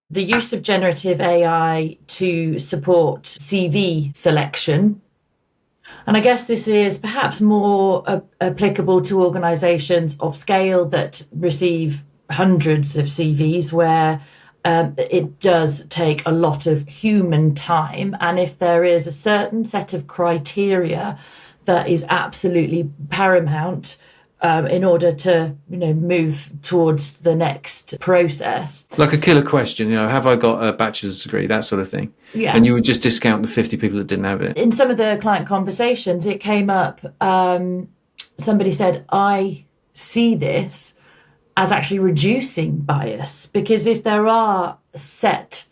The use of generative AI to support CV selection. And I guess this is perhaps more applicable to organisations of scale that receive hundreds of CVs, where it does take a lot of human time. And if there is a certain set of criteria that is absolutely paramount in order to, move towards the next process. Like a killer question, have I got a bachelor's degree, that sort of thing. Yeah. And you would just discount the 50 people that didn't have it. In some of the client conversations, it came up, somebody said, I see this as actually reducing bias, because if there are it's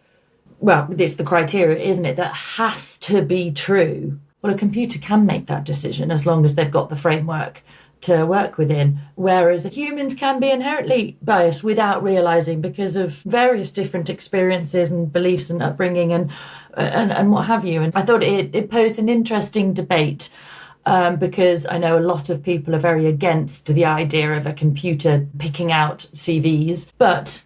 the criteria, isn't it, that has to be true. Well, a computer can make that decision as long as they've got the framework to work within, whereas humans can be inherently biased without realizing, because of various different experiences and beliefs and upbringing and what have you. And I thought it posed an interesting debate, because I know a lot of people are very against the idea of a computer picking out CVs, but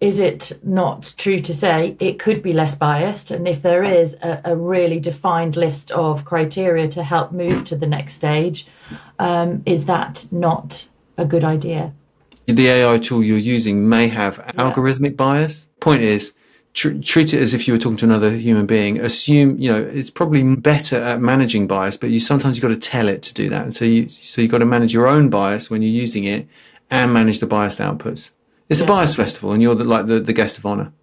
is it not true to say it could be less biased? And if there is a really defined list of criteria to help move to the next stage, is that not a good idea? The AI tool you're using may have algorithmic bias. Point is, treat it as if you were talking to another human being. Assume, it's probably better at managing bias, but sometimes you've got to tell it to do that. And so you've got to manage your own bias when you're using it and manage the biased outputs. It's a bias festival, and you're the guest of honor.